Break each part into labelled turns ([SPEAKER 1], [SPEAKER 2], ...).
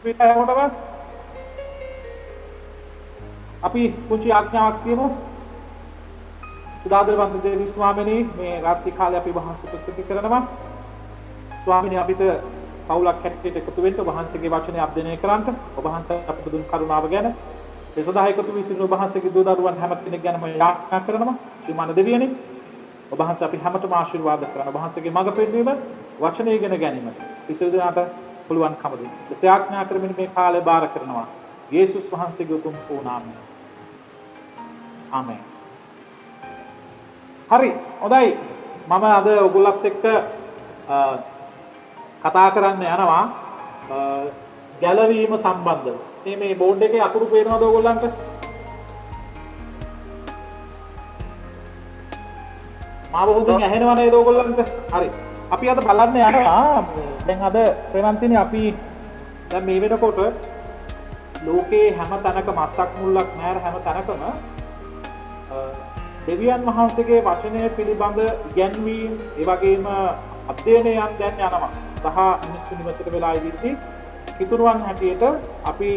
[SPEAKER 1] පිටායකටම අපි කුංචි ආඥාවක් කියමු. සුදාදරවන්ත දේවී ස්වාමීනි මේ රාත්‍රී කාලේ අපි වහන්සේ ප්‍රසිද්ධ කරනවා. ස්වාමීනි අපිට පවුලක් හැටියට එකතු වෙන්න වහන්සේගේ වචනය අධ්‍යයනය කරන්න ඔබ වහන්සේ අපට දුන් කරුණාව ගැන ඒ සදා එකතු වී සිටින ඔබ වහන්සේගේ දූ දරුවන් හැම කෙනෙක් ගැනම යාඥා කරනවා. ශ්‍රීමාන දෙවියනි ඔබ වහන්සේ අපි හැමතෙම ආශිර්වාද කරන ඔබ වහන්සේගේ මඟ පෙන්වීම වචනය ඉගෙන ගැනීමට කිසිදු දිනකට පුළුවන්කම දෙන්න. එසේ ආඥා කරමින් මේ කාලය බාර කරනවා. යේසුස් වහන්සේගේ උතුම් වූ නාමයෙන්. ආමෙන්. හරි. හොඳයි. මම අද ඔයගොල්ලත් එක්ක කතා කරන්න යනවා ගැලවීම සම්බන්ධව. මේ බෝඩ් එකේ අකුරු පේනවද ඔයගොල්ලන්ට? මාව හොඳින් ඇහෙනව නේද ඔයගොල්ලන්ට? හරි. අපි අද බලන්න යනවා දැන් අද ප්‍රේමන්තිනි අපි දැන් මේ වෙනකොට ලෝකේ හැම තැනකම අස්සක් මුල්ලක් නැර හැම තැනකම දෙවියන් වහන්සේගේ වචනය පිළිබඳ ඉගැන්වීම් ඒ වගේම අධ්‍යයනයන් දැන් යනවා. සහ මිනිස්සු නිවසට වෙලා ඉඳිද්දී හිතුරුවන් හැටියට අපි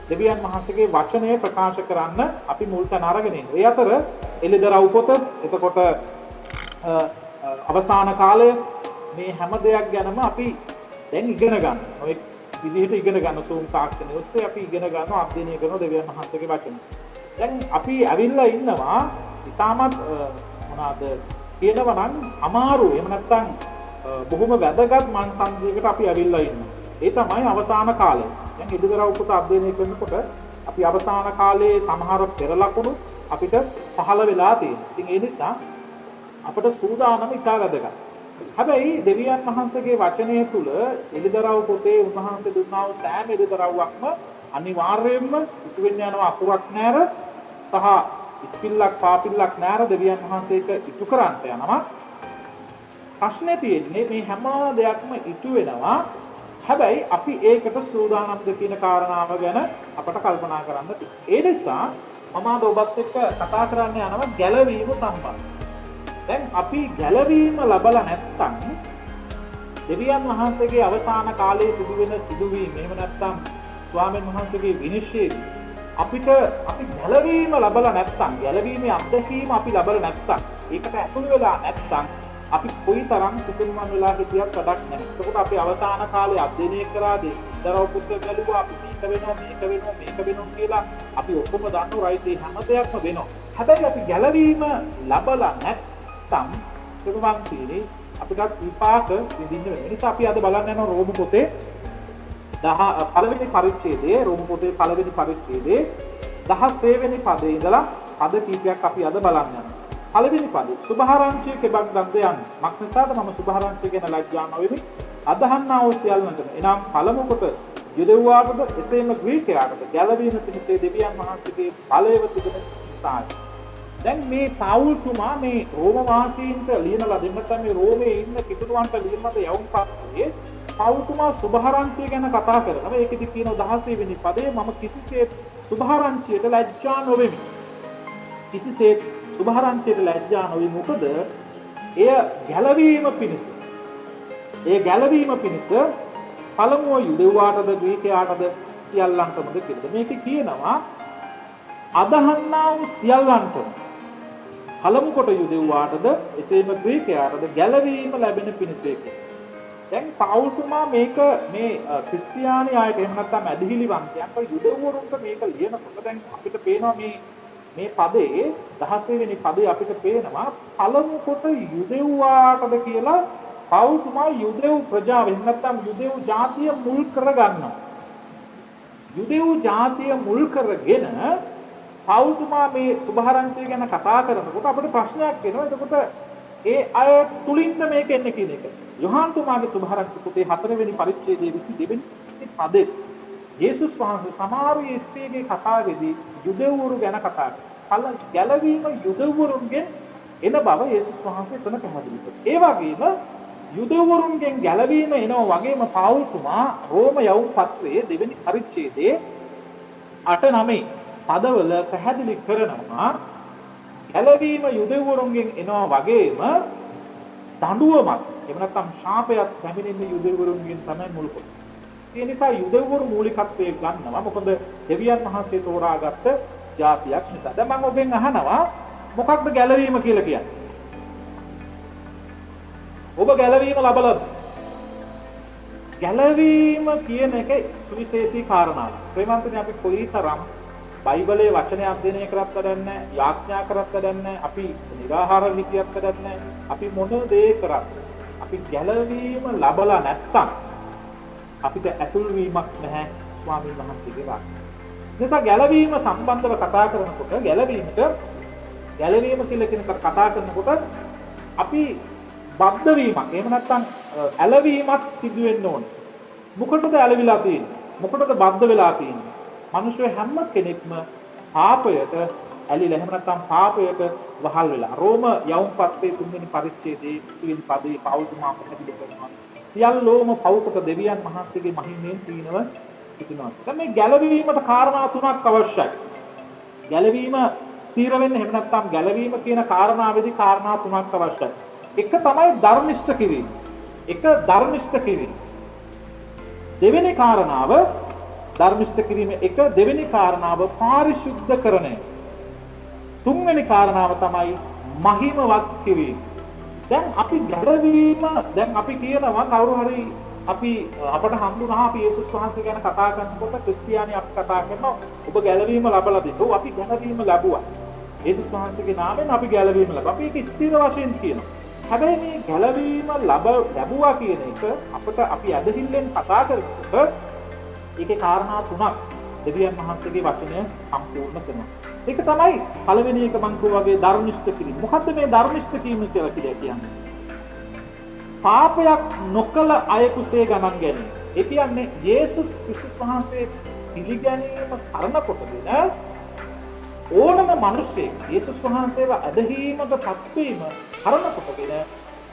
[SPEAKER 1] දෙවියන් වහන්සේගේ වචනය ප්‍රකාශ කරන්න අපි මුල් තැන අරගෙන ඉන්නවා. ඒ අතර එළිදරව් පොත, එතකොට අවසාන කාලය මේ හැම දෙයක් ගැනම අපි දැන් ඉගෙන ගන්න. ඔය විදිහට ඉගෙන ගන්න සූම් තාක්ෂණය ඔස්සේ අපි ඉගෙන ගන්නවා අධ්‍යයනය කරනවා දෙවියන් වහන්සේගේ වචනය. දැන් අපි ඇවිල්ලා ඉන්නවා ඉතාමත් මොනවාද කියනවා නම් අමාරු එහෙම නැත්නම් බොහොම වැදගත් මන්සන්දියකට අපි ඇවිල්ලා ඉන්නවා. ඒ තමයි අවසාන කාලය. දැන් ඉදිරියව පුත අධ්‍යයනය කරනකොට අපි අවසාන කාලයේ සමහර පෙර ලකුණු අපිට පහළ වෙලා තියෙනවා. ඉතින් ඒ නිසා අපට සූදානම ඉතා වැදගත්. හැබැයි දෙවියන් වහන්සේගේ වචනය තුල එළිදරව් පොතේ උන්වහන්සේ දුන්නා වූ සෑම එළිදරව්වක්ම අනිවාර්යයෙන්ම ඉතු වෙන්න යන අකුරක් නැර සහ ඉස්පිල්ලක් පාපිල්ලක් නැර දෙවියන් වහන්සේට ඉතු කරන්ට යනවා. ප්‍රශ්නේ තියෙන්නේ මේ හැම දෙයක්ම ඉතු වෙනවා. හැබැයි අපි ඒකට සූදානම්ද කියන කාරණාව ගැන අපට කල්පනා කරන්න තියෙනවා. ඒ නිසා මම අද ඔබත් එක්ක කතා කරන්න යනවා ගැලවීම සම්බන්ධව. දැන් අපි ගැලවීම ලබලා නැත්තම් දෙවියන් වහන්සේගේ අවසාන කාලයේ සිදුවෙන සිදුවීම් එහෙම නැත්තම් ස්වාමීන් වහන්සේගේ විනිශ්චයදී අපි ගැලවීම ලබලා නැත්තම් ගැලවීමේ අත්දැකීම අපි ලබලා නැත්තම් ඒකට ඇතුළු වෙලා නැත්තම් අපි කොයිතරම් පිටුමන් වෙලා හිටියත් වැඩක් නැහැ. එතකොට අපි අවසාන කාලේ අධ්‍යයනය කරාදී දරව පුත්‍ර ගැලුවා අපි මේක වෙනවා කියලා අපි ඔක්කොම දන්නු රයිට් ඒ හැම දෙයක්ම වෙනවා. හැබැයි අපි ගැලවීම ලබලා නැත්තම් පිටුමන් තියෙන්නේ අපිට විපාක විඳින්න වෙන නිසා අපි අද බලන්න යනවා රෝම පොතේ පළවෙනි පරිච්ඡේදයේ රෝම පොතේ පළවෙනි පරිච්ඡේදයේ 16 වෙනි පදේ ඉඳලා පද කීපයක් අපි අද බලන්න යනවා. පළවෙනි පදේ සුභාරංචිය කෙබක් දන්ද යන්නේ. මක්නිසාද මම සුභාරංචිය ගැන ලැජ්ජා නොවෙමි. අදහන්නා වූ සියල්ලන්ට එනම් පළමු කොට යුදෙව්වාටද එසේම ග්‍රීකයාටද ගැලවීම පිණිස දෙවියන් වහන්සේගේ බලයව තිබෙන නිසා. දැන් මේ පවුල්තුමා මේ රෝම වාසීන්ට ලියනලා දෙන්න තමයි රෝමේ ඉන්න කිතුරුවන්ට ලියන්නද යවුම් පත්‍රයේ පවුල්තුමා සුභාරංචිය ගැන කතා කරනවා. ඒකෙදි කියනවා 16 වෙනි පදේ මම කිසිසේත් සුභාරංචියට ලැජ්ජා නොවෙමි. කිසිසේත් සුභාරංචියට ලැජ්ජා නොවේ. මොකද එය ගැලවීම පිණිස. ඒ ගැලවීම පිණිස පළමුව යුදෙව්වාටද ග්‍රීකයාටද සියල්ලන්ටමද කියලා. මේක කියනවා අදහන්නා වූ සියල්ලන්ටම පළමු කොට යුදෙව්වාටද එසේම ග්‍රීකයාටද ගැලවීම ලැබෙන පිණිස කියලා. දැන් පවුල්තුමා මේක මේ ක්‍රිස්තියානි අයට එහෙම නැත්නම් ඇදහිලිවන්තයන්ට යුදෙව්වරුන්ට මේක ලියනකොට දැන් අපිට පේනවා මේ පදේ 16 වෙනි පදේ අපිට පේනවා පළමු කොට යුදෙව්වාටද කියලා පවුල්තුමා යුදෙව් ප්‍රජාව එහෙම නැත්නම් යුදෙව් ජාතිය මුල් කරගන්නවා. යුදෙව් ජාතිය මුල් කරගෙන පවුල්තුමා මේ සුභාරංචිය ගැන කතා කරනකොට අපිට ප්‍රශ්නයක් එනවා. එතකොට ඒ අය තුලින්ද මේක එන්නේ කියන එක. යොහාන්තුමාගේ සුභාරංචි පොතේ 4 වෙනි පරිච්ඡේදයේ 22 වෙනි පදේ යේසුස් වහන්සේ සමාරිය ස්ත්‍රියගේ කතාවේදී යුදෙව්වරු ගැන කතා කරනවා. ගැලවීම යුදෙව්වරුන්ගෙන් එන බව යේසුස් වහන්සේ එතන පැහැදිලි කරනවා. ඒ වගේම යුදෙව්වරුන්ගෙන් ගැලවීම එනවා වගේම පවුල්තුමා රෝම යවුම් පත්‍රයේ 2 වෙනි පරිච්ඡේදයේ 8-9 පදවල පැහැදිලි කරනවා ගැලවීම යුදෙව්වරුන්ගෙන් එනවා වගේම දඬුවමක් එහෙම නැත්නම් ශාපයක් පැමිණෙන්නේ යුදෙව්වරුන්ගෙන් තමයි මුල් කොට. ඒ නිසා යුදෙව්වරු මූලිකත්වයේ ගන්නවා. මොකද දෙවියන් වහන්සේ තෝරාගත්ත ජාතියක් නිසා. දැන් මම ඔබෙන් අහනවා මොකක්ද ගැලවීම කියලා කියන්නේ? ඔබ ගැලවීම ලබලාද? ගැලවීම කියන එක සුවිශේෂී කාරණාවක්. ප්‍රේමන්තනේ අපි කොයිතරම් බයිබලයේ වචනය අධ්‍යයනය කරත් වැඩක් නැහැ, යාඥා කරත් වැඩක් නැහැ, අපි නිරාහාර හිතියත් වැඩක් නැහැ. අපි මොන දේ කරත් අපි ගැලවීම ලබලා නැත්තම් අපිට ඇතුල් වීමක් නැහැ ස්වාමීන් වහන්සේගේ වාක්‍යය. නිසා ගැලවීම සම්බන්ධව කතා කරනකොට ගැලවීම කියලා කියන කතා කරනකොට අපි බද්ධ වීමක් එහෙම නැත්නම් ඇලවීමක් සිදු වෙන්න ඕනේ. මොකටද ඇලවිලා තියෙන්නේ? මොකටද බද්ධ වෙලා තියෙන්නේ? මිනිස්සු හැම කෙනෙක්ම පාපයට ඇලිලා එහෙම නැත්නම් පාපයට වහල් වෙලා. රෝම යවුම් පත්‍රයේ 3 වෙනි පරිච්ඡේදයේ 20 වෙනි පදයේ පෞල්තුමා පැහැදිලි කරනවා. සියල්ලෝම පව්කොට දෙවියන් වහන්සේගේ මහිමයෙන් පීනව සිටිනවා. දැන් මේ ගැලවීමට කාරණා තුනක් අවශ්‍යයි. ගැලවීම ස්ථිර වෙන්න එහෙම නැත්නම් ගැලවීම කියන කාරණාවේදී කාරණා තුනක් අවශ්‍යයි. එක තමයි ධර්මිෂ්ඨ කිරීම. එක ධර්මිෂ්ඨ කිරීම. දෙවෙනි කාරණාව ධර්මිෂ්ඨ කිරීම එක දෙවෙනි කාරණාව පාරිශුද්ධකරණය. තුන්වෙනි කාරණාව තමයි මහිමවත් කිරීම. දැන් අපි ගැලවීම දැන් අපි කියනවා කවුරු හරි අපට හම්බුනහම අපි යේසුස් වහන්සේ ගැන කතා කරනකොට ක්‍රිස්තියානි අපි කතා කරනවා ඔබ ගැලවීම ලබලා දෙන්න. අපි ගැලවීම ලැබුවා. යේසුස් වහන්සේගේ නාමයෙන් අපි ගැලවීම ලැබුවා. අපි ඒක ස්ථිර වශයෙන් කියනවා. හැබැයි මේ ගැලවීම ලැබුවා කියන එක අපට අපි ඇදහිල්ලෙන් කතා කරනකොට ඒකේ කාරණා තුනක් දෙවියන් වහන්සේගේ වචනය සම්පූර්ණ කරනවා. ඒක තමයි පළවෙනි එක මං වගේ ධර්මිෂ්ඨ කිරීම. මොකද්ද මේ ධර්මිෂ්ඨ කිරීම කියලා කියන්නේ? පාපයක් නොකළ අයෙකුසේ ගණන් ගැනීම. ඒ කියන්නේ යේසුස් ක්‍රිස්තුස් වහන්සේ පිළිගැනීම කරනකොටගෙන ඕනම මිනිසෙක් යේසුස් වහන්සේව අදහිීමට පත්වීම කරනකොටගෙන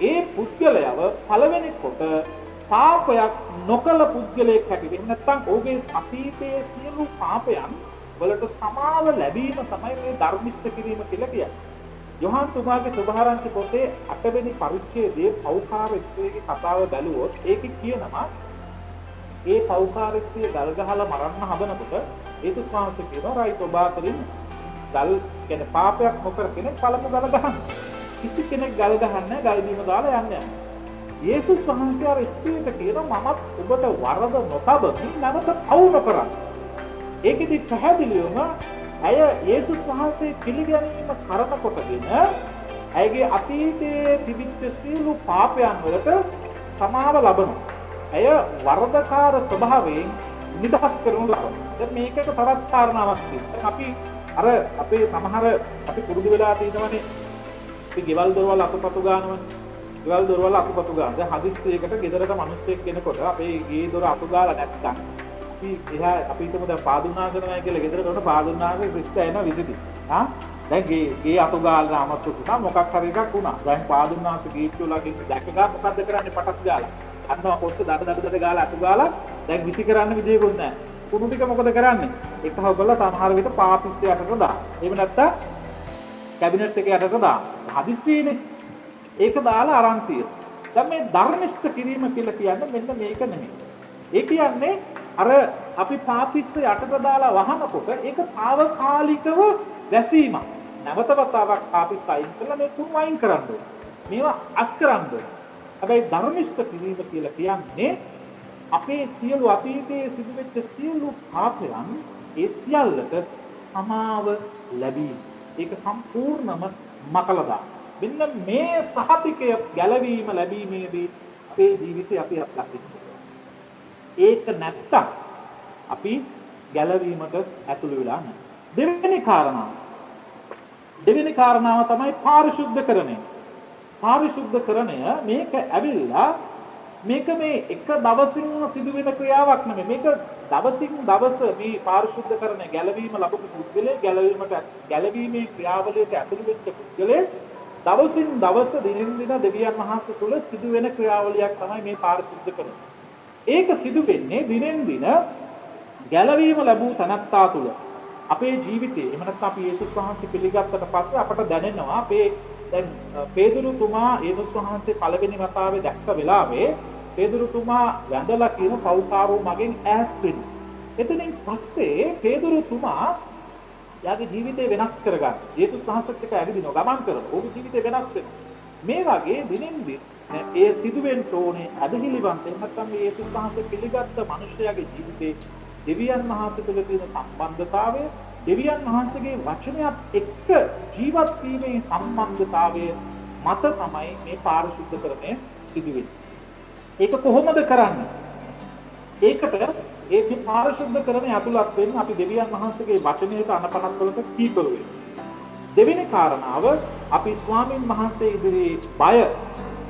[SPEAKER 1] ඒ පුද්ගලයාව පළවෙනි කොට පාපයක් නොකළ පුද්ගලයෙක් හැටියට නැත්නම් ඔහුගේ අතීතයේ සියලු පාපයන් වලට සමාව ලැබීම තමයි මේ ධර්මිෂ්ඨ කිරීම කියලා කියන්නේ. යොහාන් තුමාගේ සුභාරංචි පොතේ 8 වෙනි පරිච්ඡේදයේ පෞකාර ස්ත්‍රියගේ කතාව බැලුවොත් ඒකේ කියනවා ඒ පෞකාර ස්ත්‍රිය ගල් ගහලා මරන්න හදනකොට යේසුස් වහන්සේ කියනවා රයිත් ඔබ අතරින් ගල් කියන්නේ පාපයක් නොකර කෙනෙක් පළමු ගල ගහන්න. කිසි කෙනෙක් ගල් ගහන්නේ ගල් බිම දාලා යන්නේ නැහැ. යේසුස් වහන්සේ අර ස්ත්‍රියට කියනවා මමත් ඔබට වරද නොතබමි නැවත පව් නොකරන්න. ඒකෙදි පැහැදිලිවම ඇය යේසුස් වහන්සේ පිළිගැනීම කරනකොටගෙන ඇයගේ අතීතයේ තිබිච්ච සියලු පාපයන් වලට සමාව ලබනවා. ඇය වරදකාර ස්වභාවයෙන් නිදහස් කරනු ලබනවා. දැන් මේකට තවත් කාරණාවක් තියෙනවා. අපි අර අපේ සමහර අපි පුරුදු වෙලා තියෙනවනේ අපි ගෙවල් දොරවල් අතුපතු ගන්නවනේ. ගෙවල් දොරවල් අතුපතු ගන්න. දැන් හදිස්සියකට ගෙදරට මිනිස්සෙක් එනකොට අපේ ගේ දොර අතු ගාලා නැත්තම් අපි හිතමු දැන් පාදුන්නා කරනවා කියලා ගෙදරට උන පාදුන්නාගේ සිස්ටර් එනවා විසිටින්. දැන් ගේ අතු ගාලා අමතක වුණා මොකක් හරි එකක් වුණා. දැන් පාදුන්නාසේ ගීට්ටු ළඟින් දැකගා මොකද්ද කරන්නේ පටස් ගාලා. අන්නවා කොස්ස දඩ ගාලා අතු ගාලා දැන් විසි කරන්න විදියකුත් නැහැ. කුණු ටික මොකද කරන්නේ? එක හොගලා සමහර විට පාපිස්සය යටට දාන. එහෙම නැත්තම් කැබිනට් එක යටට දාන. හදිස්සියනේ. ඒක දාලා අරන් තියෙන. දැන් මේ ධර්මිෂ්ඨ කිරීම කියලා කියන්නේ මෙන්න මේක නෙමෙයි. ඒ කියන්නේ අර අපි පාපිස්ස යටට දාලා වහනකොට ඒක తాවකාලිකව වැසීමක්. නැවත වතාවක් පාපිස්ස අයින් කරලා මේ කුණු අයින් කරන්න ඕනේ. මේවා අස් කරන්න ඕනේ. හැබැයි ධර්මිෂ්ඨ කිරීම කියලා කියන්නේ අපේ සියලු අතීතයේ සිදුවෙච්ච සියලු පාපයන් ඒ සියල්ලට සමාව ලැබීම. ඒක සම්පූර්ණම මකලා දාන්න. මෙන්න මේ සහතිකය ගැලවීම ලැබීමේදී අපේ ජීවිතේ අපි අත්දකින්න. ඒක නැත්තම් අපි ගැලවීමට ඇතුළු වෙලා නැහැ. දෙවෙනි කාරණාව තමයි පාරිශුද්ධකරණය. පාරිශුද්ධකරණය මේක ඇවිල්ලා මේක මේ එක දවසින් සිදුවෙන ක්‍රියාවක් නෙමෙයි. මේක දවසින් දවස මේ පාරිශුද්ධකරණය ගැලවීම ලැබපු පුද්ගලයා ගැලවීමේ ක්‍රියාවලියට ඇතුළු වෙච්ච පුද්ගලයා දවසින් දවස දිනෙන් දින දෙවියන් වහන්සේ තුල සිදුවෙන ක්‍රියාවලියක් තමයි මේ පාරිශුද්ධකරණය. ඒක සිදු වෙන්නේ දිනෙන් දින ගැලවීම ලැබූ තනත්තා තුල අපේ ජීවිතේ එහෙම නැත්නම් අපි යේසුස් වහන්සේ පිළිගත්තට පස්සේ අපට දැනෙනවා අපේ දැන් පේදුරු තුමා යේසුස් වහන්සේ පළවෙනි වතාවේ දැක්ක වෙලාවේ පේදුරුතුමා වැඳලා කියන පෞකාරෝ මගෙන් ඈත් වෙන්න. එතනින් පස්සේ පේදුරුතුමා යාගේ ජීවිතය වෙනස් කරගන්න. යේසුස් වහන්සේත් එක්ක ඇවිදිනවා ගමන් කරනවා. ඔහුගේ ජීවිතය වෙනස් වෙනවා. මේ වගේ දිනෙන් දින ඒ සිදුවෙන්න ඕනේ අදහිලිවන්ත නැත්නම් මේ යේසුස් වහන්සේ පිළිගත්ත මිනිසයාගේ ජීවිතේ දෙවියන් වහන්සේ තුළ තියෙන සම්බන්ධතාවය දෙවියන් වහන්සේගේ වචනයත් එක්ක ජීවත් වීමේ සම්බන්ධතාවය මත තමයි මේ පාරිශුද්ධකරණය සිදු වෙන්නේ. ඒක කොහොමද කරන්නේ? ඒකට ඒ පාරිශුද්ධකරණය ඇතුළත් වෙන්නේ අපි දෙවියන් වහන්සේගේ වචනයට අනපනත් වලට කීකරු වෙන්න. දෙවෙනි කාරණාව අපි ස්වාමින් වහන්සේ ඉදිරියේ බය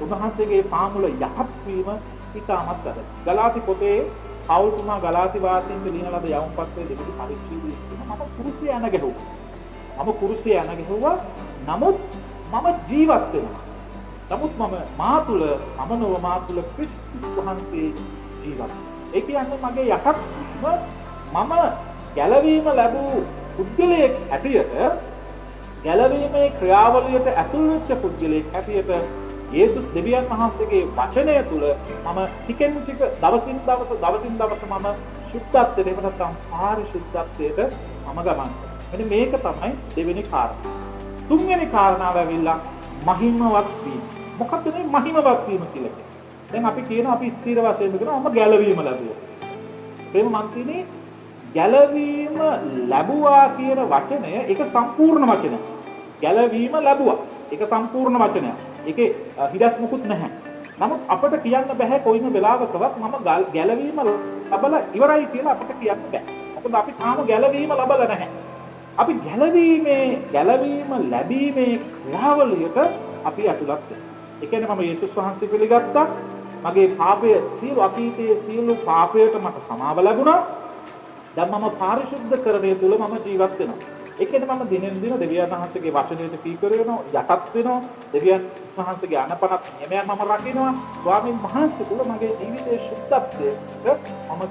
[SPEAKER 1] උන්වහන්සේගේ පාමුල යහත් වීම ඉතාමත් වැදගත්. ගලාති පොතේ පවුල්තුමා ගලාති වාසීන්ට ලියන ලද යවුම් පත්‍රයේ දෙවි පරිච්ඡේදයේ මම කුරුසිය යන ගැහුවා. මම කුරුසිය යන ගැහුවා. නමුත් මම ජීවත් වෙනවා. නමුත් මා තුල මම නොව මා තුල ක්‍රිස්තුස් වහන්සේ ජීවත්. ඒ කියන්නේ මගේ යටත් වීම මම ගැලවීම ලැබූ පුද්ගලයෙක් හැටියට ගැලවීමේ ක්‍රියාවලියට ඇතුල් වෙච්ච පුද්ගලයෙක් හැටියට යේසුස් දෙවියන් වහන්සේගේ වචනය තුල මම ටිකෙන් ටික දවසින් දවස මම සුද්ධත්වයට එහෙම නැත්නම් පාරිශුද්ධත්වයට මම ගමන් කරනවා. මෙන්න මේක තමයි දෙවෙනි කාරණා. තුන්වෙනි කාරණාව ඇවිල්ලා මහිමවත් වීම. මොකක්ද මේ මහිමවත් වීම කියලා කියන්නේ? දැන් අපි කියනවා අපි ස්ථිර වශයෙන් කියනවා මම ගැලවීම ලැබුවා. ප්‍රේම මන්ත්‍රීනේ ගැලවීම ලැබුවා කියන වචනය ඒක සම්පූර්ණ වචනයක්. ගැලවීම ලැබුවා. ඒක සම්පූර්ණ වචනයක්. ඒකේ හිඩස් මුකුත් නැහැ. නමුත් අපිට කියන්න බෑ කොයිම වෙලාවකවත් මම ගැලවීම ලබලා ඉවරයි කියලා අපිට කියන්න බෑ. මොකද අපි තාම ගැලවීම ලබලා නැහැ. අපි ගැලවීම ලැබීමේ ක්‍රියාවලියට අපි ඇතුළත් වෙනවා. ඒ කියන්නේ මම යේසුස් වහන්සේ පිළිගත්තා. මගේ පාපය සියලු අතීතයේ සියලු පාපයට මට සමාව ලැබුණා. දැන් මම පාරිශුද්ධකරණය තුල මම ජීවත් වෙනවා. ඒ කියන්නේ මම දිනෙන් දින දෙවියන් වහන්සේගේ වචනයට කීකර වෙනවා, යටත් වෙනවා. දෙවියන් වහන්සේගේ අනපනත් නියමයන් මම රකින්නවා. ස්වාමීන් වහන්සේ තුල මගේ ජීවිතයේ සුද්ධත්වයට මම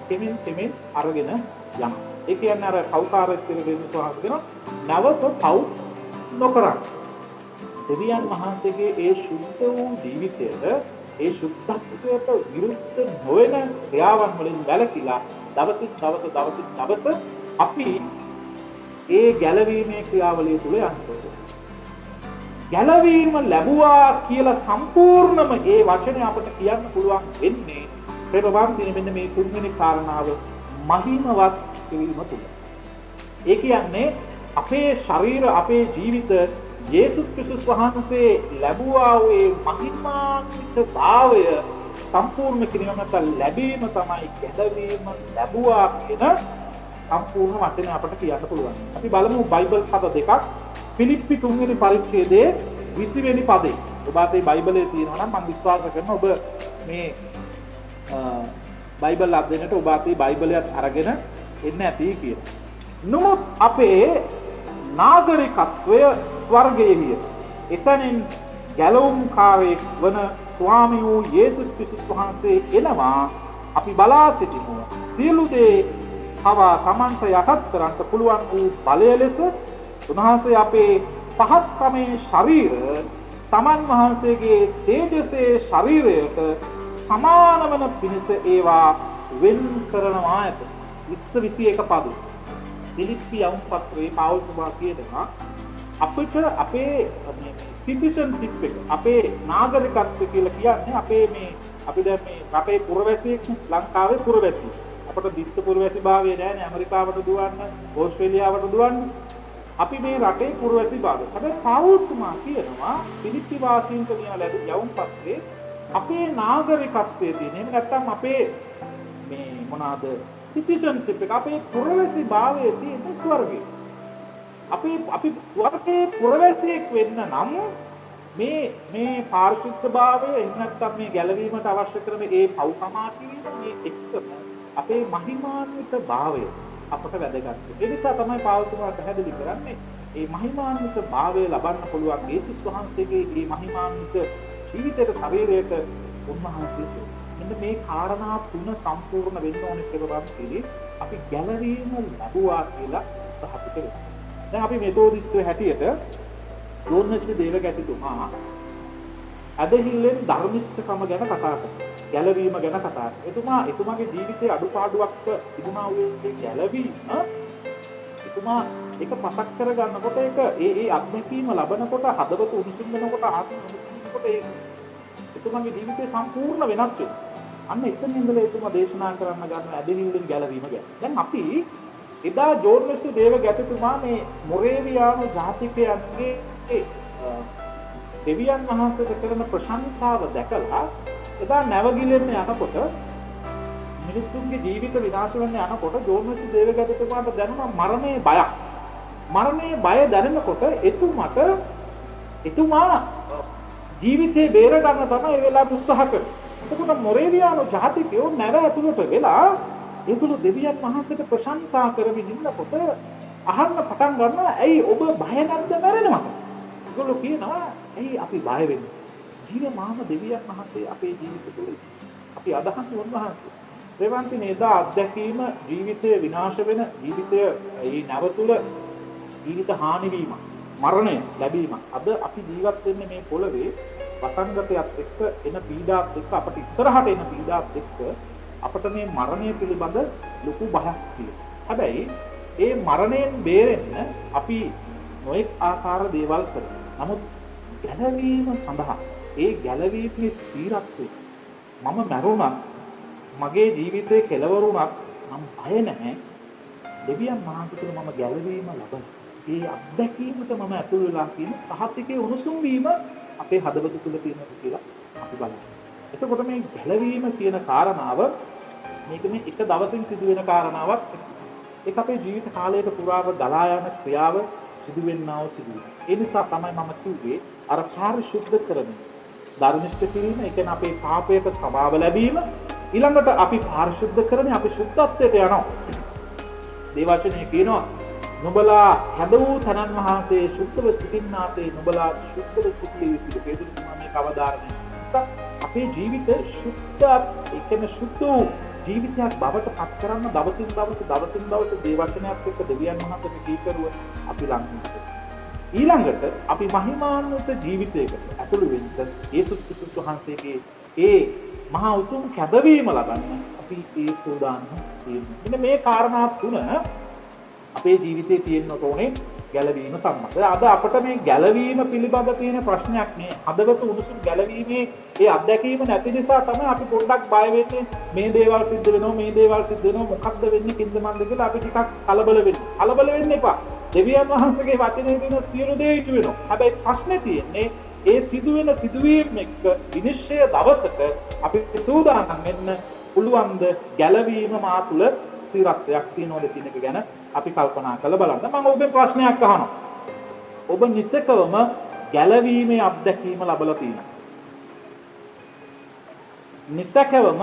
[SPEAKER 1] කෙමින් අරගෙන යනවා. ඒ කියන්නේ අර පෞකාරය ස්ථිර දෙවියන් වහන්සේ කියන නැවත පව් නොකරන. දෙවියන් වහන්සේගේ ඒ සුද්ධ වූ ජීවිතයට ඒ සුද්ධත්වයට විරුද්ධ නොවන ක්‍රියාවන් වලින් වැළකීලා දවසින් දවස අපි ඒ ගැලවීමේ ක්‍රියාවලිය තුල යනවා. ගැලවීම ලැබුවා කියලා සම්පූර්ණම ඒ වචනේ අපිට කියන්න පුළුවන් වෙන්නේ ප්‍රේමවන්තිනේ මෙන්න මේ තුන්වෙනි කාරණාව මහිමවත් වීම තුල. ඒ කියන්නේ අපේ ශරීර අපේ ජීවිත යේසුස් ක්‍රිස්තුස් වහන්සේ ලැබුවා වූ මහිමාන්විත භාවය සම්පූර්ණ කිරීම ලැබීම තමයි ගැලවීම ලැබුවා කියන සම්පූර්ණ වචනය අපට කියන්න පුළුවන්. අපි බලමු බයිබල් පද දෙකක්. ෆිලිප්පි 3 වෙනි පරිච්ඡේදයේ 20 වෙනි පදේ. ඔබ අතේ බයිබලයේ තියෙනවා නම් මම විශ්වාස කරනවා ඔබ මේ බයිබල් අධ්‍යයනයට ඔබ අතේ බයිබලයත් අරගෙන එන්න ඇති කියලා. නමුත් අපේ නාගරිකත්වය ස්වර්ගයේය. එතනින් ගැලවුම්කාරයෙක් වන ස්වාමී වූ යේසුස් ක්‍රිස්තුස් වහන්සේ එනවා. අපි බලා සිටිමු. සියලු දේ තමන්ට යටත් කරන්න පුළුවන් වූ බලය ලෙස උන්වහන්සේ අපේ පහත්කමේ ශරීර තමන් වහන්සේගේ තේජසේ ශරීරයට සමාන වන පිණිස ඒවා වෙන් කරනවා ඇත. 20:21 පද. ෆිලිප්පි යවුම් පත්‍රයේ පවුල්තුමා කියනවා අපිට අපේ සිටිසන්ෂිප් එක අපේ නාගරිකත්වය කියලා කියන්නේ අපි දැන් මේ රටේ පුරවැසියෙක් ලංකාවේ පුරවැසියෙක්. අපට දිත්ත පුරවැසි භාවය නැහැ ඇමරිකාවට දුවන්න, ඕස්ට්‍රේලියාවට දුවන්න. අපි මේ රටේ පුරවැසි භාවය. හැබැයි පවුල්තුමා කියනවා ෆිලිප්පි වාසීන්ට ලියන ලද යවුම් පත්‍රයේ අපේ නාගරිකත්වයේ තියෙන එහෙම නැත්නම් අපේ මේ මොනවාද සිටිසන්ෂිප් එක අපේ පුරවැසි භාවයේ තියෙන ස්වර්ගය. අපි ස්වර්ගයේ පුරවැසියෙක් වෙන්න නම් මේ පාරිශුද්ධ භාවය එහෙම නැත්නම් මේ ගැලවීමට අවශ්‍ය කරන ඒ පව්කමා කිරීම මේ එක්කම අපේ මහිමාන්විත භාවය අපට වැදගත්. ඒ නිසා තමයි පාවුතුමා පැහැදිලි කරන්නේ මේ මහිමාන්විත භාවය ලබන්න පුළුවන් යේසුස් වහන්සේගේ මේ මහිමාන්විත ජීවිතයට ශරීරයට උන්වහන්සේ මෙන්න මේ කාරණා තුන සම්පූර්ණ වෙන්න ඕනේ කියලා බලද්දී අපි ගැලවීම ලැබුවා කියලා සහතික වෙනවා. දැන් අපි මෙතෝදිස්තුවේ හැටියට ජෝන් වෙස්ලි දේවගැතිතුමා අදහිල්ලෙන් ධර්මිෂ්ඨකම ගැන කතා කරනවා. ගැලවීම ගැන කතා කරනවා. එතුමාගේ ජීවිතයේ අඩුපාඩුවක් තිබුණා වූ ගැලවීම එතුමා ඒක පසක් කරගන්නකොට ඒක ඒ අත්දැකීම ලබනකොට හදවත උණුසුම් වෙනකොට ආත්ම උණුසුම් වෙනකොට ඒ එතුමාගේ ජීවිතේ සම්පූර්ණ වෙනස් වෙනවා. අන්න එතන ඉඳලා එතුමා දේශනා කරන්න ගන්න ඇදහිල්ලෙන් ගැලවීම ගැන. දැන් අපි එදා ජෝන් වෙස්ලි දේවගැතිතුමා මේ මොරේවියානු ජාතිකයන්ගේ දෙවියන් වහන්සේට කරන ප්‍රශංසාව දැකලා එදා නැවගිලෙන්න යනකොට මිනිස්සුන්ගේ ජීවිත විනාශ වෙන්න යනකොට ජෝන් වෙස්ලි දේවගැතිතුමාට දැනුණා මරණයේ බයක්. මරණයේ බය දැනෙනකොට එතුමා ජීවිතේ බේර ගන්න තමයි ඒ වෙලාවට උත්සාහ කරේ. එතකොට මොරේවියානු ජාතිකයෝ නැව ඇතුළට වෙලා ඒගොල්ලෝ දෙවියන් වහන්සේට ප්‍රශංසා කරමින් ඉන්නකොට අහන්න පටන් ගන්නවා ඇයි ඔබ බය නැද්ද මැරෙනවට? ඒගොල්ලෝ කියනවා ඇයි අපි බය වෙන්නේ? ජීවමාන දෙවියන් වහන්සේ අපේ ජීවිත තුළ අපි අදහන්නේ උන්වහන්සේ. රේවන්තිනේ එදා අත්දැකීම ජීවිතය විනාශ වෙන ජීවිතය ඒ නැව තුළ ජීවිත හානි වීම මරණය ලැබීම. අද අපි ජීවත් වෙන්නේ මේ පොළවේ වසංගතයත් එක්ක එන පීඩාත් එක්ක අපිට ඉස්සරහට එන පීඩාත් එක්ක අපිට මේ මරණය පිළිබඳ ලොකු බයක් තියෙනවා. හැබැයි ඒ මරණයෙන් බේරෙන්න අපි නොඑක් ආකාර දේවල් කරනවා. නමුත් ගැලවීම සඳහා ඒ ගැලවීමේ ස්ථිරත්වය මම මැරුණත් මගේ ජීවිතේ කෙලවරුණත් මම බය නැහැ. දෙවියන් වහන්සේ තුළ මම ගැලවීම ලබන. ඒ අත්දැකීමට මම ඇතුල් වෙලා තියෙන සහතිකේ උණුසුම් වීම අපේ හදවත තුළ තියෙනද කියලා අපි බලමු. එතකොට මේ ගැලවීම කියන කාරණාව මේක මේ එක දවසින් සිදුවෙන කාරණාවක්. ඒක අපේ ජීවිත කාලයට පුරාම ගලා යන ක්‍රියාව සිදුවෙන්නා වූ සිදුවීම. ඒ නිසා තමයි මම කිව්වේ අර පාරිශුද්ධ කරමින් ධර්මිෂ්ඨ කිරීම, ඒ කියන්නේ අපේ පාපයට සමාව ලැබීම, ඊළඟට අපි පාරිශුද්ධ කරමින් අපි සුද්ධත්වයට යනවා. දේවචනයේ කියනවා නුඹලා හැද වූ තනන් වහන්සේ සුද්ධව සිටින්නාසේ නුඹලා සුද්ධව සිටිය යුතුයි. පෙදුරුතුමා මේක අවධාරණය නිසා අපේ ජීවිත සුද්ධ, ඒ කියන්නේ සුද්ධ වූ ජීවිතයක් බවට පත් කරන්න දවසින් දවස දේවචනයත් එක්ක දෙවියන් වහන්සේගේ කීකරුව අපි ලං වෙනවා. ඊළඟට අපි මහිමාන්විත ජීවිතයකට ඇතුළු වෙන්න යේසුස් ක්‍රිස්තුස් වහන්සේගේ ඒ මහා උතුම් කැදවීම ලබන්න අපි ඒ සූදානම් වෙනවා. මෙන්න මේ කාරණා තුන අපේ ජීවිතේ තියෙන්න ඕනේ ගැලවීම සම්බන්ධ. අද අපිට මේ ගැලවීම පිළිබඳ තියෙන ප්‍රශ්නයක් නේ. හදවත උණුසුම් ගැලවීමේ ඒ අත්දැකීම නැති නිසා තමයි අපි පොඩ්ඩක් බය වෙන්නේ. මේ දේවල් සිද්ධ වෙනවා මොකක්ද වෙන්නේ කින්ද මන්ද කියලා අපි ටිකක් කලබල වෙන්නේ. කලබල වෙන්න එපා. දෙවියන් වහන්සේගේ වචනේ තියෙන සියලු දේ ඉටු වෙනවා. හැබැයි ප්‍රශ්නේ තියෙන්නේ ඒ සිදුවෙන සිදුවීම් එක්ක විනිශ්චය දවසක අපි සූදානම් වෙන්න පුළුවන්ද ගැලවීම මා තුළ ස්ථිරත්වයක් තියනවද කියන එක ගැන අපි කල්පනා කරලා බලන්න. මම ඔබෙන් ප්‍රශ්නයක් අහනවා. ඔබ නිසකවම ගැලවීමේ අත්දැකීම ලැබලා තියෙනවා? නිසකවම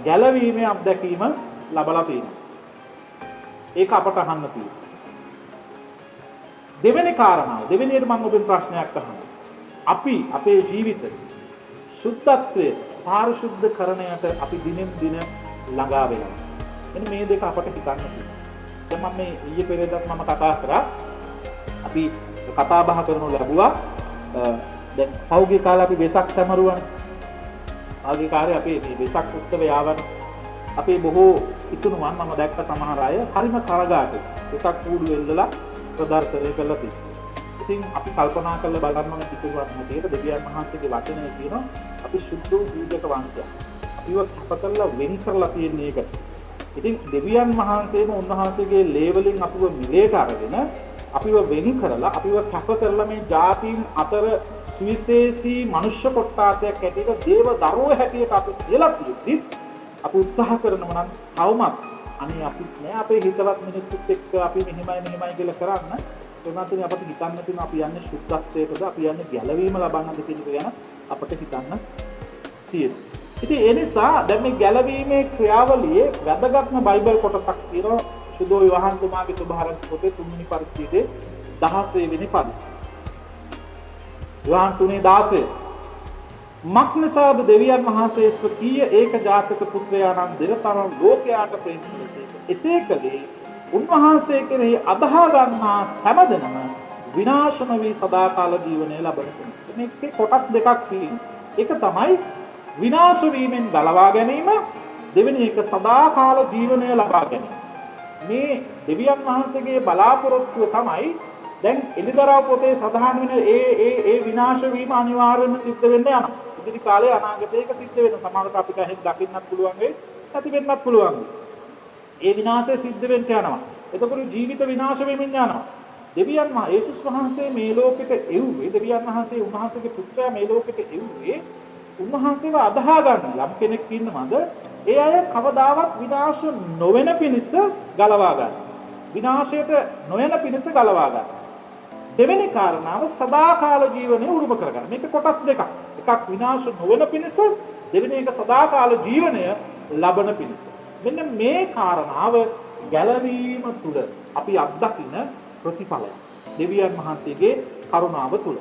[SPEAKER 1] ගැලවීමේ අත්දැකීම ලැබලා තියෙනවා? ඒක අපට අහන්න තියෙනවා. දෙවෙනි කාරණාව, දෙවෙනියට මම ඔබෙන් ප්‍රශ්නයක් අහනවා. අපි අපේ ජීවිත සුද්ධත්වය පාරිශුද්ධ කරණයට අපි දිනෙන් දින ළඟා වෙනවා. මෙන්න මේ දෙක අපට හිතන්න තියෙනවා. දැන් මම මේ ඊයේ පෙරේදත් මම කතා කරා. අපි කතා බහ කරනු ලැබුවා. දැන් පෞගේ කාලේ අපි වෙසක් සැමරුවානේ. ආගේ කාර්යය අපේ මේ වෙසක් උත්සවය ආවනේ. අපේ බොහෝ ඉතුණුවන් මම දැක්ක සමහර අය හරිම කරගාටු වෙසක් කූඩු වෙල්දලා ප්‍රදර්ශනය කළා තියෙනවා. ඉතින් අපි කල්පනා කරලා බලන්න ඕනේ පිටුවක් හැටියට දෙවියන් වහන්සේගේ වචනය කියනවා අපි සුද්ධ වූ ජීවිතක වංශයක්. අපිව කැප කරලා වෙන් කරලා තියෙන එකට. ඉතින් දෙවියන් වහන්සේම උන්වහන්සේගේ ලේවලින් අපිව මිලේට අරගෙන අපිව වෙන් කරලා අපිව කැප කරලා මේ ජාතීන් අතර සුවිශේෂී මනුෂ්‍ය කොට්ටාසයක් හැටියට දේව දරුවෝ හැටියට අපි කියලා තියෙද්දි අපි උත්සාහ කරනවා නම් තවමත් අනේ අපිත් නෑ අපේ හිතවත් මිනිස්සුත් එක්ක අපි මෙහෙමයි කියලා කරන්න එතනදී අපිට හිතන්න තියෙන අපි යන්නේ සුද්ධත්වයටද අපි යන්නේ ගැලවීම ලබන්නද කියන එක ගැන අපිට හිතන්න තියෙනවා. ඉතින් ඒ නිසා දැන් මේ ගැලවීමේ ක්‍රියාවලියේ වැදගත්ම බයිබල් කොටසක් තියෙනවා සුදෝ යෝහන් තුමාගේ සුභාරම්භ පොතේ 3 වෙනි පරිච්ඡේදයේ 16 වෙනි පද. යෝහන් 3:16 මක්නසාද දෙවියන් වහන්සේ ස්වකීය ඒක ජාතක පුත්‍රයාණන් දෙරතරම් ලෝකයාට ප්‍රේමලසේ එසේ කළේ උන්වහන්සේ කෙරෙහි අදහා ගන්නා සෑමදෙනම විනාශ නොවි සදාකාල ජීවනය ලබන කෙනෙක්. මේකේ කොටස් දෙකක් තියෙනවා. එක තමයි විනාශ වීමෙන් ගලවා ගැනීම, දෙවෙනි එක සදාකාල ජීවනය ලබා ගැනීම. මේ දෙවියන් වහන්සේගේ බලාපොරොත්තුව තමයි දැන් එලිදරව් පොතේ සඳහන් වෙන ඒ විනාශ වීම අනිවාර්යයෙන්ම සිද්ධ වෙන්න යනවා. ඉදිරි කාලේ අනාගතයක සිද්ධ වෙන සමහරවිට අපිට එහෙන් දකින්නත් පුළුවන් වෙයි, නැති වෙන්නත් පුළුවන් වෙයි. ඒ විනාශය සිද්ධ වෙන්න යනවා. එතකොට ජීවිත විනාශ වෙමින් යනවා. දෙවියන් යේසුස් වහන්සේ මේ ලෝකෙට එව්වේ, දෙවියන් වහන්සේ උන්වහන්සේගේ පුත්‍රයා මේ ලෝකෙට එව්වේ උන්වහන්සේව අදහා ගන්න. යම් කෙනෙක් ඉන්නවද ඒ අය කවදාවත් විනාශ නොවන පිණිස ගලවා ගන්න. විනාශයට නොයන පිණිස ගලවා ගන්න. දෙවෙනි කාරණාව සදාකාල ජීවනය උරුම කරගන්න. මේක කොටස් දෙකක්. එකක් විනාශ නොවන පිණිස, දෙවෙනි එක සදාකාල ජීවනය ලබන පිණිස. මෙන්න මේ කාරණාව ගැලවීම තුළ අපි අත්දකින ප්‍රතිඵලය. දෙවියන් වහන්සේගේ කරුණාව තුළ.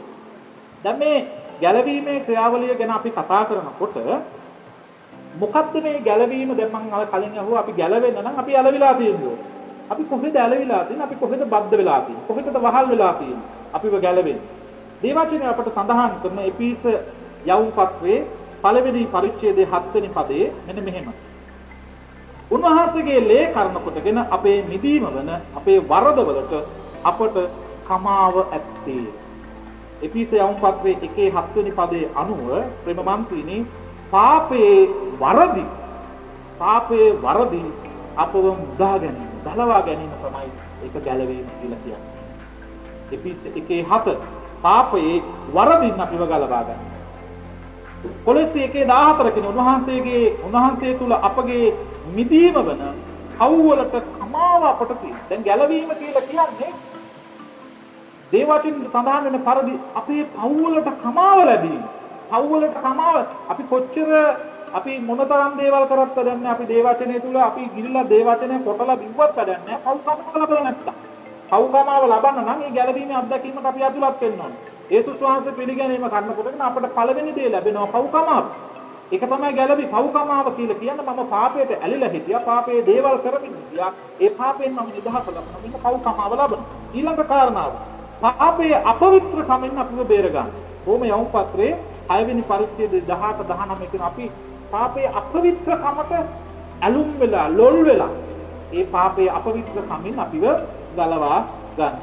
[SPEAKER 1] දැන් මේ ගැලවීමේ ක්‍රියාවලිය ගැන අපි කතා කරනකොට මොකක්ද මේ ගැලවීම? දැන් මම කලින් අහුවා අපි ගැලවෙන්න නම් අපි ඇලවිලා තියෙනවා. අපි කොහෙද ඇලවිලා තියෙන්නේ? අපි කොහෙද බද්ධ වෙලා තියෙන්නේ? කොහෙද වහල් වෙලා තියෙන්නේ? අපිව ගැලවෙන්න. දේවචනය අපට සඳහන් කරන එපීස යවුම් පත්‍රයේ පළවෙනි පරිච්ඡේදයේ 7 වෙනි පදයේ මෙන්න මෙහෙම. උන්වහන්සේගේ ලේ කර්ම කොටගෙන අපේ මිදීම වන අපේ වරදවලට අපට කමාව ඇත්තේ. එපීස යවුම් පත්‍රයේ 1:7 වෙනි පදයේ අනුව ප්‍රේමමන්ත්‍රීනි පාපේ වරදි අපව මුදා ගැනීම, ගලවා ගැනීම තමයි ඒක ගැලවීම කියලා කියන්නේ. එපීස 1:7 පාපේ වරදින් අපිව ගලවා ගන්න. කොලොස්සි 1:14 කියන උන්වහන්සේ තුල අපගේ මිදීම වන පව්වලට කමාව අපට තියෙනවා. දැන් ගැලවීම කියලා කියන්නේ දේවචින් සඳහන් වෙන පරිදි අපේ පව්වලට කමාව ලැබීම. පව්වලට කමාව අපි කොච්චර අපි මොනතරම් දේවල් කරත් වැඩන්නේ අපි දේවචනය තුල අපි ගිරිලා දේවචනය කොටලා බිව්වත් වැඩන්නේ පව්කමාව ලබලා නැත්තම්. පව්කමාව ලබන්න නම් මේ ගැලවීමේ අත්දැකීමට අපි අතුලත් වෙන්න ඕනේ. යේසුස් වහන්සේ පිළිගැනීම කරනකොටගෙන අපට පළවෙනි දේ ලැබෙනවා පව්කමාව. ඒක තමයි ගැලවි පව්කමාව කියලා කියන්නේ මම පාපයට ඇලිලා හිටියා, පාපයේ දේවල් කරමින් හිටියා. ඒ පාපයෙන් මම නිදහස ලබනවා. මෙන්න පව්කමාව ලබනවා. ඊළඟ කාරණාව පාපයේ අපවිත්‍ර කමෙන් අපිව බේර ගන්න. රෝම යවුම් පත්‍රයේ 6 වෙනි පරිච්ඡේදයේ 18 19 කියන අපි පාපයේ අපවිත්‍ර කමට ඇලුම් වෙලා ලොල් වෙලා ඒ පාපයේ අපවිත්‍ර කමෙන් අපිව ගලවා ගන්න.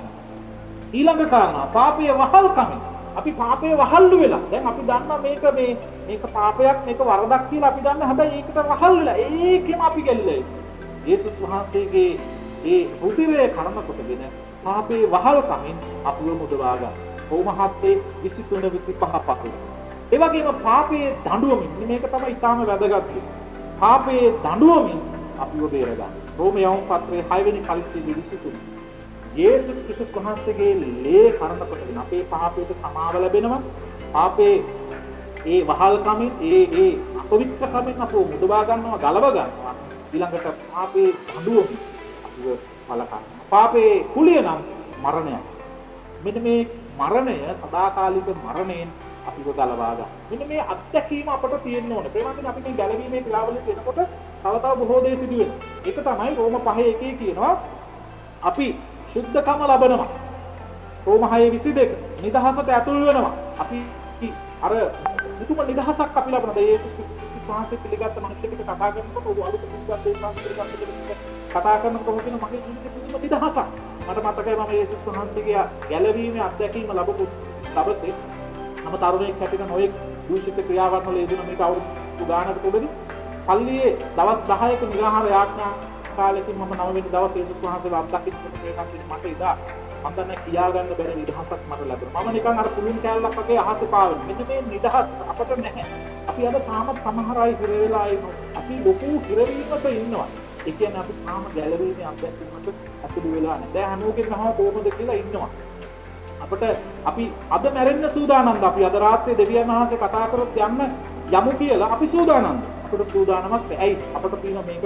[SPEAKER 1] ඊළඟ කාරණා පාපයේ වහල් කමෙන් අපි පාපයේ වහල්ලු වෙලා දැන් අපි දන්නා මේක පාපයක් මේක වරදක් කියලා අපි දන්නා. හැබැයි ඒකට වහල් වෙලා ඒකෙම අපි ගැලිලා යේසුස් වහන්සේගේ ඒ රුධිරය කර්ම කොටගෙන පාපේ වහල් කමින් අපිව මුදවා ගන්න. කොහොමහත්ේ 23 25 පහළ. ඒ වගේම පාපයේ දඬුවමින් මේක තමයි ඊටාම වැදගත්. පාපයේ දඬුවමින් අපිව බේර ගන්න. රෝම යවුම් පත්‍රයේ 6 වෙනි පරිච්ඡේදයේ 23. යේසුස් ක්‍රිස්තුස් වහන්සේගේ ලේ කර්ම කොටගෙන අපේ පාපයට සමාව ලැබෙනවා. පාපේ ඒ වහල් කමින් ඒ අපවිත්‍ර කමින් අපව මුදවා ගන්නවා, ගලව ගන්නවා. ඊළඟට පාපේ දඬුවමින් අපිව වළකනවා. පාපේ කුලිය නම් මරණය. මෙන්න මේ මරණය සදාකාලික මරණයෙන් අපිව ගලවා ගන්න. මෙන්න මේ අත්දැකීම අපට තියෙන්න ඕනේ. ප්‍රේමන්තනේ අපි මේ ගැලවීමේ ක්‍රියාවලිය වෙනකොට තව බොහෝ දේ සිදු වෙනවා. ඒක තමයි රෝම 5:1 කියනවා අපි සුද්ධකම ලබනවා. රෝම 6:22 නිදහසට ඇතුල් වෙනවා. අපි අර මුතුම නිදහසක් අපි ලබනවා. යේසුස් ක්‍රිස්තුස් වහන්සේ පිළිගත්ත මිනිස්සුන්ට කතා කරනකොට ඔබ අලුත පිළිගත් කතා කරනකොට කියන මගේ ජීවිතේ පුදුම නිදහසක්. මට මතකයි මම යේසුස් වහන්සේගේ ගැලවීමේ අත්දැකීම ලැබපු දවසේ මම තරුණයෙක් හැටියට නොයෙක් දූෂිත ක්‍රියාවන් වල යෙදුණු මේක අවුරුදු ගානකට උඩදී පල්ලියේ දවස් 10ක නිරාහාර යාඥා කාලෙකින් මම 9 වෙනි දවසේ යේසුස් වහන්සේව අත්දකින්නකොට මට ඉදා මම දන්නේ කියා ගන්න බැරි නිදහසක් මට ලැබුණා. මම නිකන් අර පුළුන් කැලලක් වගේ අහසේ පාවෙන. මෙන්න මේ නිදහස් අපට නැහැ. අපි අද තාමත් සමහර අය හිර වෙලා ඉන්නවා. අපි ලොකු හිරවීමක ඉන්නවා. ඒ කියන්නේ අපි තාම ගැලවීමේ අත්දැකීමකට ඇතුළු වෙලා නැහැ. දැන් හැමෝගෙම අහම කොහොමද කියලා ඉන්නවා. අපිට අපි අද මැරෙන්න සූදානම්ද? අපි අද රාත්‍රියේ දෙවියන් වහන්සේ කතා කරොත් යන්න යමු කියලා අපි සූදානම්ද? අපිට සූදානමක් නැහැ. ඇයි? අපිට තියෙන මේක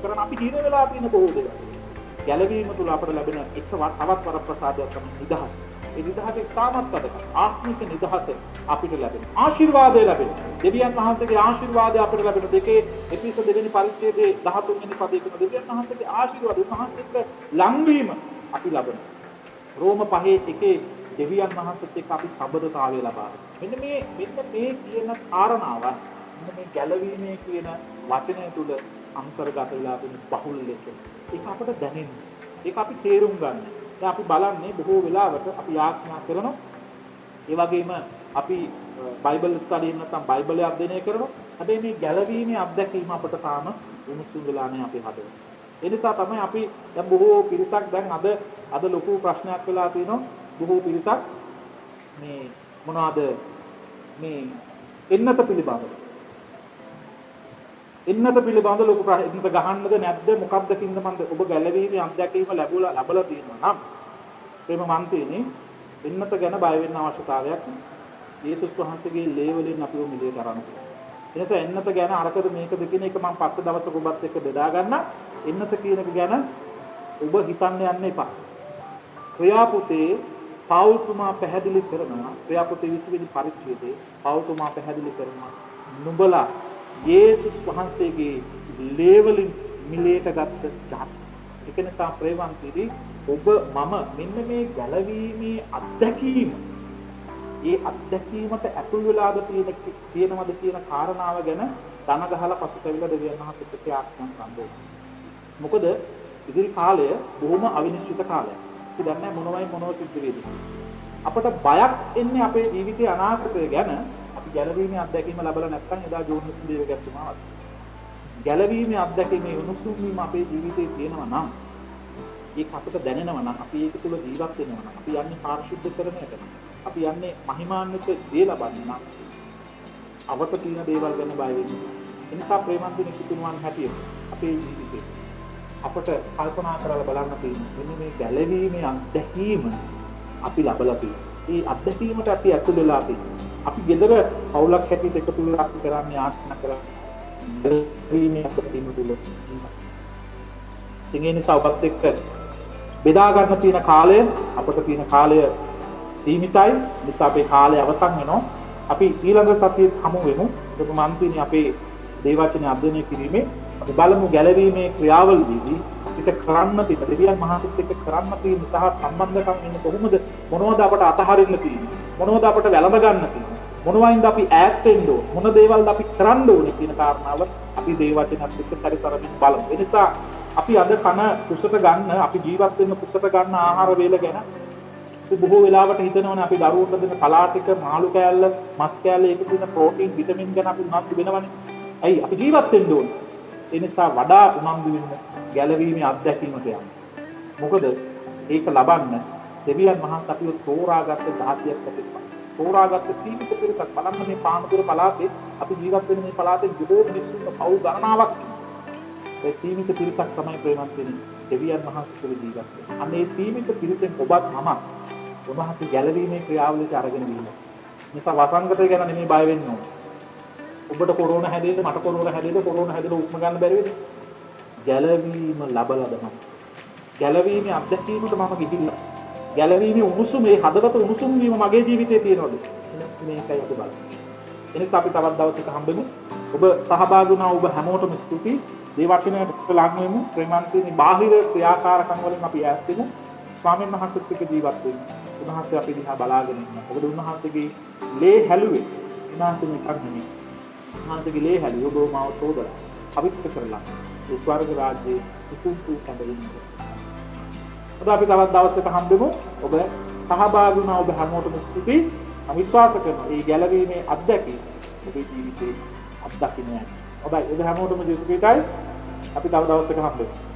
[SPEAKER 1] කරන්න අපි හිර වෙලා තියෙන බොහෝ දේවල්. ගැලවීම තුළ අපට ලැබෙන තවත් වරප්‍රසාදයක් තමයි නිදහස. ඒ නිදහස ඉතාමත් වැදගත්. ආත්මික නිදහස අපිට ලැබෙන. ආශිර්වාදය ලැබෙන. දෙවියන් වහන්සේගේ ආශිර්වාදය අපිට ලැබෙන. දෙකේ එපිස දෙවෙනි පරිච්ඡේදයේ 13 වෙනි පදයේ කියන දෙවියන් වහන්සේගේ ආශිර්වාද උන්වහන්සේට ලංවීම අපි ලබන. රෝම 5:1 දෙවියන් වහන්සේත් එක්ක අපි සම්බන්ධතාවය ලබා ගන්න. මෙන්න මේ කියන කාරණාව මෙන්න මේ ගැලවීමේ කියන වචනය තුල අන්තර්ගත වෙලා තියෙන බහුල ලෙස ඒක අපට දැනෙන්නේ. ඒක අපි තේරුම් ගන්න. දැන් අපි බලන්නේ බොහෝ වෙලාවට අපි ආඥා කරනවා. ඒ වගේම අපි බයිබල් ස්ටඩි එක නැත්නම් බයිබලය අධ්‍යයනය කරනවා. හැබැයි මේ ගැලවීමේ අත්දැකීම අපට තාම උණුසුම් වෙලා නැහැ අපේ හදවතේ. ඒ නිසා තමයි අපි දැන් බොහෝ පිරිසක් දැන් අද ලොකු ප්‍රශ්නයක් වෙලා තියෙනවා. බොහෝ පිරිසක් මේ මොනවාද මේ එන්නත පිළිබඳ ලොකු එන්නත ගහන්නද නැද්ද මොකක්ද කින්ද මන්ද ඔබ ගැලවීමේ අත්දැකීම ලැබලා තියෙනවා නම් ප්‍රේම මන්තිනේ එන්නත ගැන බය වෙන්න අවශ්‍යතාවයක් නැහැ. යේසුස් වහන්සේගේ ලේ වලින් අපිව මිදේ කරන්න. ඒ නිසා එන්නත ගැන අරකද මේකද කියන එක මම පස්සේ දවසක ඔබත් එක්ක බෙදා ගන්න. එන්නත කියන එක ගැන ඔබ හිතන්න යන්න එපා. ක්‍රියාපුතේ පෞල්තුමා පැහැදිලි කරනවා ක්‍රියාපුතේ 20 වෙනි පරිච්ඡේදයේ පෞල්තුමා පැහැදිලි කරනවා නුඹලා යේසුස් වහන්සේගේ ලේ වලින් මිලේට ගත්ත ජාති. ඒක නිසා ප්‍රේමන්තිරි ඔබ මම මෙන්න මේ ගැලවීමේ අත්දැකීම ඒ අත්දැකීමට ඇතුල් වෙලාද තියෙනවද කියන කාරණාව ගැන දන ගහලා පසුතැවිලා දෙවියන් වහන්සේට ප්‍රත්‍යාඥාන් සම්බෝධ. මොකද ඉදිරි කාලය බොහොම අවිනිශ්චිත කාලයක්. අපි දන්නේ මොනව සිද්ධ වෙයිද. අපට බයක් එන්නේ අපේ ජීවිතයේ අනාගතය ගැන අපි ගැලවීමේ අත්දැකීම ලැබලා නැත්නම් එදා ජෝන්ස් දේවගත්තුමා ගැලවීමේ අත්දැකීමේ උණුසුම් වීම අපේ ජීවිතේ තියෙනවා නම් ඒක අපිට දැනෙනවා නම් අපි ඒක තුළ ජීවත් වෙනවා නම් අපි යන්නේ පාරිශුද්ධ කරණයට නම් අපි යන්නේ මහිමාන්විත දේ ලබන්න නම් අවත තියෙන දේවල් ගැන බය වෙන්න. ඒ නිසා ප්‍රේමන්තින කිතුණුවන් හැටියට අපේ ජීවිතේ අපට කල්පනා කරලා බලන්න තියෙනවා මෙන්න මේ ගැලවීමේ අත්දැකීම අපි ලබලා තියෙනවා. මේ අත්දැකීමට අපි ඇතුල් වෙලා තියෙනවා. අපි ගෙදර පවුලක් හැටියට එකතු වෙලා අපි කරන්නේ ආත්මන කරන්නේ ගැලවීමේ අත්දැකීම තුළ ජීවත්. ඒ නිසා ඔබත් එක්ක බෙදා ගන්න තියෙන කාලය අපට තියෙන කාලය සීමිතයි. නිසා අපේ කාලය අවසන් වෙනවා. අපි ඊළඟ සතියේ හමු වෙමු. ඒක මන්තිනි අපේ දේවචන අධ්‍යයනය කිරීමේ අපි බලමු ගැලවීමේ ක්‍රියාවලියේදී පිට කරන්න තියෙන දෙවියන් මහසිත එක්ක කරන්න තියෙන සහ සම්බන්ධකම් ඉන්නේ කොහොමද මොනවද අපට අතහරින්න තියෙන්නේ මොනවද අපට වැළඳ ගන්න තියෙන්නේ මොනවයින්ද අපි ඈත් වෙන්න ඕන මොන දේවල්ද අපි කරන්න ඕනේ කියන කාරණාව අපි දේවචනත් එක්ක සැරිසරමින් බලමු. ඒ නිසා අපි අද කන කුසට ගන්න අපි ජීවත් වෙන්න කුසට ගන්න ආහාර වේල ගැන අපි බොහෝ වෙලාවට හිතනවානේ අපි දරුවන්ට දෙන කලා ටික මාළු කෑල්ල මස් කෑල්ල ඒක තියෙන ප්‍රෝටීන් විටමින් ගැන අපි උනන්දු වෙනවනේ. ඇයි අපි ජීවත් වෙන්න ඕනේ. ඒ නිසා වඩා උනන්දු වෙන්න ගැලවීමේ අත්දැකීමට යන්න. මොකද ඒක ලබන්න දෙවියන් මහා සතිය තෝරාගත්ත જાතියක් අපිට. තෝරාගත්ත සීමිත පිරිසක් බලන්න මේ පානදුර පළාතේ අපි ජීවත් වෙන මේ පළාතේ බොහෝ මිනිස්සුන්ට පව් ගණනාවක් ඒ සීමිත පිරිසක් තමයි ප්‍රේමත් වෙන්නේ. දෙවියන් මහා සතිය ජීවත් වෙන්නේ. අන්න ඒ සීමිත පිරිසෙන් ඔබත් මම උන්වහන්සේ ගැලවීමේ ක්‍රියාවලියට අරගෙන ගිහින්. නිසා වසංගතය ගැන නෙමෙයි බය වෙන්න ඕනේ. ඔබට කොරෝනා හැදෙන්න මට කොරෝනා හැදෙලා උස්ම ගන්න බැරි වෙන්නේ. ගැලවීම ලබලද මම. ගැලවීමේ අත්දැකීමට මම ගිහිල්ලා. ගැලවීමේ උණුසුම මේ හදවත උණුසුම් වීම මගේ ජීවිතේ තියෙනවද? මේකයි අපි බලන්නේ. එනිසා අපි තවත් දවසක හම්බෙමු. ඔබ සහභාගී වුණා ඔබ හැමෝටම ස්තුතියි. දේවචනයට ලං වෙමු. ප්‍රේමන්තිනි බාහිර ක්‍රියාකාරකම් වලින් අපි ඈත් වෙමු. ස්වාමීන් වහන්සේත් එක්ක ජීවත් වෙමු. උන්වහන්සේ අපි දිහා බලාගෙන ඉන්නවා. මොකද උන්වහන්සේගේ ලේ හැලුවේ උන්වහන්සේ නිකන් නෙමෙයි. උන්වහන්සේගේ ලේ හැලුවේ ඔබ මාව සෝදලා පවිත්‍ර කරලා ඒ ස්වර්ග රාජ්‍යයේ උතුම් කැඳවින්නේ. ඔබ අපි තවත් දවසක හම්බෙමු. ඔබ සහභාගී වුණා ඔබ හැමෝටම ස්තුතියි. මම විශ්වාස කරනවා මේ ගැලවීමේ අත්දැකීම ඔබේ ජීවිතේ අත්දකින්න යනවා. ඔබ හැමෝටම ජේසුස් ක්‍රිස්තුයි අපි තව දවසක හම්බෙමු.